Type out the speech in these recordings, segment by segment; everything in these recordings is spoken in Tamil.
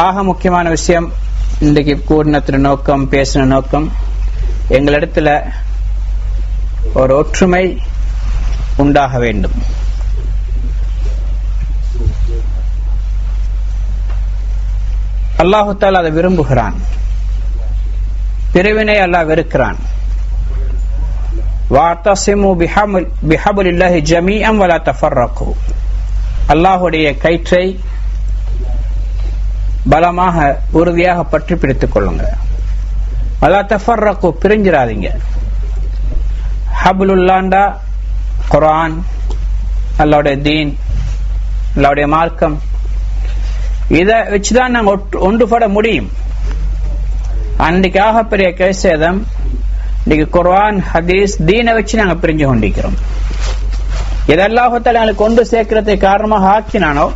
ஆக முக்கியமான விஷயம் இன்றைக்கு கூடினத்தின நோக்கம், பேசின நோக்கம், எங்களிடத்துல ஒரு ஒற்றுமை உண்டாக வேண்டும். அல்லாஹு தஆலா அதை விரும்புகிறான். பிரிவினை அல்லாஹ் வெறுக்கிறான். வஅத்தஸிமு பிஹப்லில்லாஹி ஜமீஅன் வலா தஃபர்ரகு. அல்லாஹ்வுடைய கயிற்றை பலமாக உறுதியாக பற்றி பிடித்துக் கொள்ளுங்க. வலா தஃபர்ரகு, பிரிஞ்சிராதீங்க. ஹப்லுல்லாஹ்டா குர்ஆன், அல்லாஹ்வுடைய தீன், அல்லாஹ்வுடைய மார்க்கம். இதை வச்சுதான் நாங்க ஒன்றுபட முடியும். அன்றைக்காக பெரிய கைசேதம் இன்னைக்கு குர்ஆன், ஹதீஸ், தீனை வச்சு நாங்க பிரிஞ்சு கொண்டிருக்கிறோம். எதெல்லாம் எங்களுக்கு கொண்டு சேர்க்கிறதை காரணமாக ஆக்கினானோ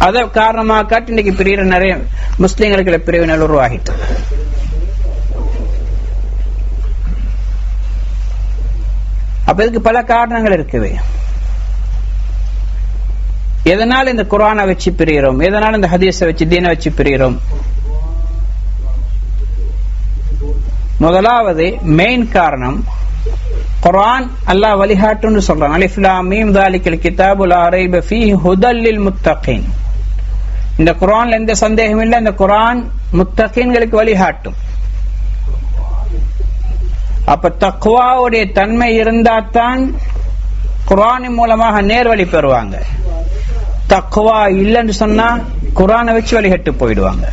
அதை காரணமாக காட்டி இன்னைக்கு பிரிகிற நிறைய முஸ்லிம்களுக்கு பிரிவினர் உருவாகிட்டு. அப்ப இதுக்கு பல காரணங்கள் இருக்குது. எதனால இந்த குர்ஆனை வச்சு பிரிகிறோம், எதனால இந்த ஹதீஸை வச்சு, தீனை வச்சு பிரிகிறோம்? முதலாவது மெயின் காரணம், குர்ஆன் அல்லாஹ் வழிகாட்டுன்னு சொல்றான். அலிஃப் லாம் மீம் ஸாலிகல் கிதாபு லா ரைப ஃபீஹி ஹுதல் லில் முத்தகீன். இந்த குர்ஆன்ல எந்த சந்தேகமும் இல்லை, இந்த குர்ஆன் முத்தகீன்களுக்கு வழிகாட்டும். அப்ப தக்வாவுடைய தன்மை இருந்தால்தான் குர்ஆனின் மூலமாக நேர்வழி பெறுவாங்க. தக்வா இல்லைன்னு சொன்னா குர்ஆனை வச்சு வழிகட்டு போயிடுவாங்க.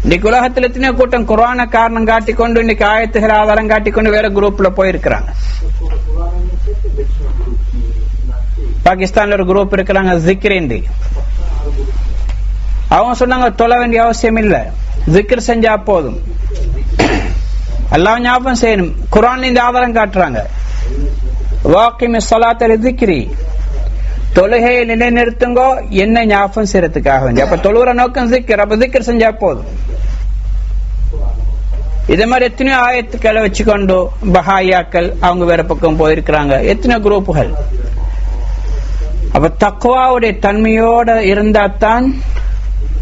இன்னைக்கு உலகத்தில் எத்தனையோ கூட்டம் குர்ஆனை காரணம் காட்டிக்கொண்டு இன்னைக்கு ஆயத்துகள் ஆதாரம் காட்டிக்கொண்டு வேற குரூப்ல போயிருக்கிறாங்க. பாகிஸ்தான்ல ஒரு குரூப் இருக்கிறாங்க ஜிக்ரேந்தி. அவங்க சொன்னாங்க தொழ வேண்டிய அவசியம் இல்ல, ஜிக்ர் செஞ்சா போதும், அல்லாஹ் ஞாபகம் செய்யணும். குர்ஆன்ல இந்த ஆதாரம் காட்டுறாங்க. வாக்கிமிஸ் ஸலாத்த லிக்ரி, தொழுகையை நிலைநிறுத்துங்கோ என்ன ஞாபகம் செய்யறதுக்காக வேண்டிய. அப்ப தொழுகிற நோக்கம் ஜிக்ர், அப்ப ஜிக்ர் செஞ்சா போதும். இதே மாதிரி எத்தனையோ ஆயத்துக்களை வச்சுக்கொண்டு பஹாயாக்கள் அவங்க வேற பக்கம் போயிருக்கிறாங்க, எத்தனையோ குரூப்புகள். அப்ப தக்வாவுடைய தன்மையோட இருந்தால்தான்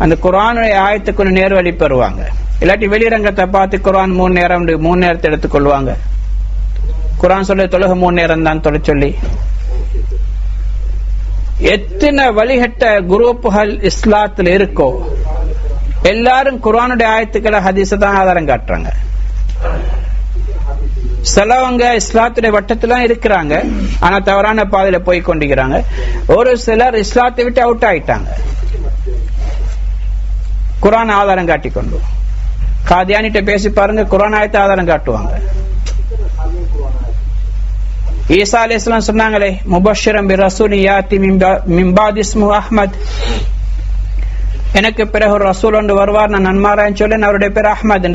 அந்த குர்ஆனுடைய ஆயத்துக்குள்ள நேர்வழி பெறுவாங்க. இல்லாட்டி வெளிரங்கத்தை பார்த்து குர்ஆன் 3 நேரம், 3 நேரத்தை எடுத்துக்கொள்வாங்க. குர்ஆன் சொல்ல தொழுக 3 நேரம் தான் தொழ சொல்லி. எத்தனை வழிகட்ட குரூப்புகள் இஸ்லாத்தில் இருக்கோ எல்லாரும் குர்ஆனுடைய ஆயத்துக்களை ஹதீஸை தான் ஆதாரம் காட்டுறாங்க. சிலவங்க இஸ்லாத்துடைய வட்டத்துல இருக்கிறாங்க, ஆனா தவறான பாதையில போய் கொண்டிருக்கிறாங்க. ஒரு சிலர் இஸ்லாத்தை விட்டு அவுட் ஆயிட்டாங்க, குர்ஆன் ஆதாரம் காட்டிக்கொண்டு. காதியானிட்ட பேசி பாருங்க, குர்ஆன் ஆயத்தை ஆதாரம் காட்டுவாங்க. ஈசா அலைஹிஸ்ஸலாம் சொன்னாங்களே, முபஷ்ஷிரன் பிரசூலி யாத்தி மின் பாதி இஸ்முஹு அஹ்மத், எனக்கு பிறகு ஒரு ரசூல் ஒன்று வருவார், நான் நன்மாராயன் சொல்லேன், அவருடைய பேர் அஹ்மத்.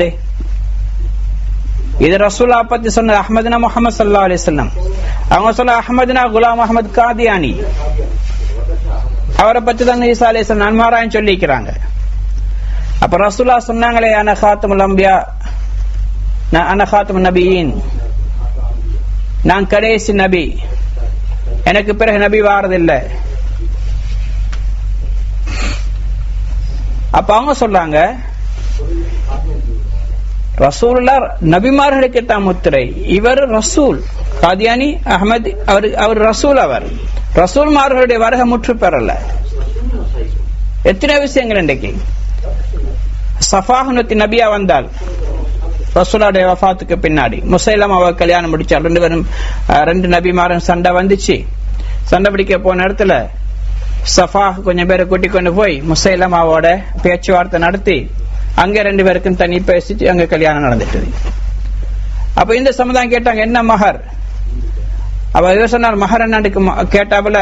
இது ரசூலா பத்தி சொன்ன. அஹ்மதுனா முஹம்மது ஸல்லல்லாஹு அலைஹி வஸல்லம். அவங்க சொல்ல அஹ்மதுனா குலாம் அஹ்மத் காதியானி, அவரை பத்தி தான் ஈசா அலைஹிஸ்ஸலாம் நன்மாராயன் சொல்லிக்கிறாங்க. அப்ப ரசூலா சொன்னாங்களே, அன காத்துமுல் அம்பியா, அன காத்துமுன் நபியின், நான் கடைசி நபி, எனக்கு பிறகு நபி வாரதில்லை. அப்ப அவங்க சொல்றாங்க ரசூலுல்லாஹ் நபிமார்களுக்கு தான் முத்திரை, இவர் ரசூல். காதியானி அஹ்மத் அவர் ரசூல், அவர் ரசூல்மார்களுடைய வருகை முற்று பெறல. எத்தனை விஷயங்கள் இன்றைக்கு. சஃபாஹுனத்தி நபியா வந்தால் ரசூலுடைய வஃபாத்துக்கு பின்னாடி முசைலமா அவ கல்யாணம் முடிச்சார். 2 நபிமாரும் சண்டை வந்துச்சு. சண்டை பிடிக்க போன இடத்துல சஃபா கொஞ்சம் பேரை கூட்டிக் கொண்டு போய் முசைலமாவோட பேச்சுவார்த்தை நடத்தி அங்க 2 பேருக்கும் தனி பேசிட்டு அங்க கல்யாணம் நடந்துட்டு. அப்ப இந்த சமுதாயம் கேட்டாங்க, என்ன மகர்? அப்ப இவர் சொன்னார், மகர் என்னன்னு கேட்டாப்புல,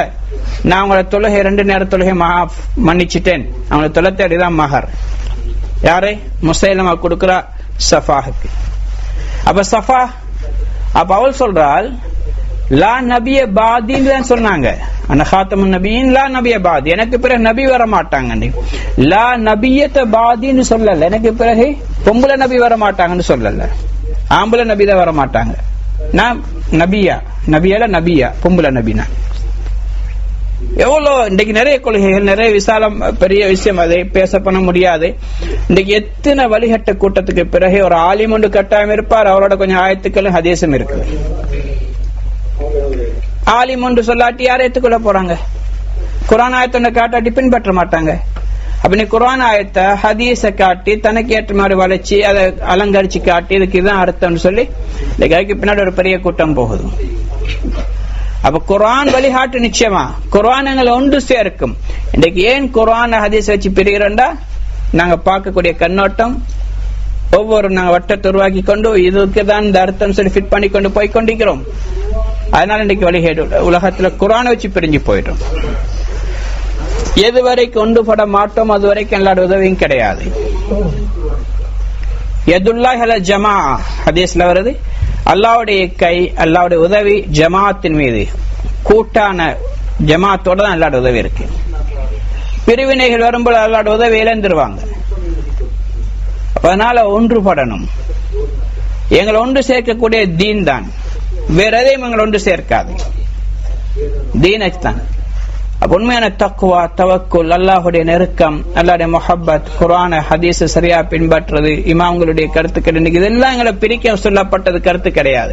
நான் உங்களை தொழுகை 2 நேர தொழுகை மன்னிச்சுட்டேன், அவங்களை தொலை தேடிதான் மகர். யாரு? முசைலமா கொடுக்குறா சஃபாஹுக்கு. அப்ப சஃபா, அப்ப அவள் சொல்றாள், லா நபிய பாதின்னு சொன்னாங்க. ஆனா காத்தமுன் நபியின் லா நபிய பாதி, எனக்கு பிறகு நபி வர மாட்டாங்க. லா நபியத்த பாதின்னு சொல்லல, எனக்கு பிறகு பொம்பளை நபி வர மாட்டாங்கன்னு சொல்லல, ஆம்பளை நபி தான் வர மாட்டாங்க. நான் நபியா, நபியால நபியா, பொம்பளை நபினா. எவ்வளவு இன்றைக்கு நிறைய கொள்கைகள், நிறைய விசாலம், பெரிய விஷயம், அதை பேச பண்ண முடியாது. இன்றைக்கு எத்தனை வழிகட்ட கூட்டத்துக்கு பிறகு ஒரு ஆலிம் ஒன்று கட்டாயம் இருப்பார், அவரோட கொஞ்சம் ஆயத்துக்களும் ஹதீஸும் இருக்குது. ஆலிம் ஒன்று சொல்லாட்டி யார் ஏத்துக்கொள்ள போறாங்க? குர்ஆன் ஆயத்தை காட்டாட்டி பின்பற்ற மாட்டாங்க. அப்ப நீ குர்ஆன் ஆயத்தை ஹதீஸ காட்டி தனக்கு ஏற்ற மாதிரி வளைச்சு அதை அலங்கரிச்சு காட்டி இதுக்கு இதுதான் அர்த்தம்னு சொல்லி இதுக்கு பின்னாடி ஒரு பெரிய கூட்டம் போகுது. அப்ப குர்ஆன் வழிகாட்டு, நிச்சயமா குர்ஆன் எங்களை ஒன்று சேர்க்கும். இன்றைக்கு ஏன் குர்ஆன் ஹதீஸ் வச்சு பிரிகிறோம்டா, நாங்க பார்க்கக்கூடிய கண்ணோட்டம் ஒவ்வொரு நாங்க வட்டத்தை உருவாக்கி கொண்டு இதுக்கு தான் இந்த அர்த்தம் சொல்லி ஃபிட் பண்ணி கொண்டு போய் கொண்டிருக்கிறோம். அதனால இன்றைக்கு வழிகேடு உலகத்துல குர்ஆனை வச்சு பிரிஞ்சு போயிடும். எதுவரைக்கும் ஒன்றுபட மாட்டோம் அது வரைக்கும் எல்லாரோட உதவியும் கிடையாது. யதுல்லாஹி அலல் ஜமா ஹதீஸ்ல வருது, அல்லாஹ்வுடைய கை, அல்லாஹ்வுடைய உதவி ஜமாஅத்தின் மீது, கூட்டான ஜமாஅத்தோட தான் அல்லாஹ்வுடைய உதவி இருக்கு. பிரிவினைகள் வரும்போது அல்லாஹ்வுடைய உதவி இழந்துருவாங்க. அதனால ஒன்றுபடணும். எங்களை ஒன்று சேர்க்கக்கூடிய தீன் தான், வேற எதையும் எங்களை ஒன்று சேர்க்காது, தீனச் தான். உண்மையான தக்வா, தவக்குல், அல்லாஹுடைய நெருக்கம், அல்லாஹ்வுடைய முஹப்பத், குர்ஆன் ஹதீஸ் சரியா பின்பற்றுறது, இமாம்களுடைய கருத்துக்கள், இதெல்லாம் எங்களை பிரிக்க சொல்லப்பட்டது கருத்து கிடையாது.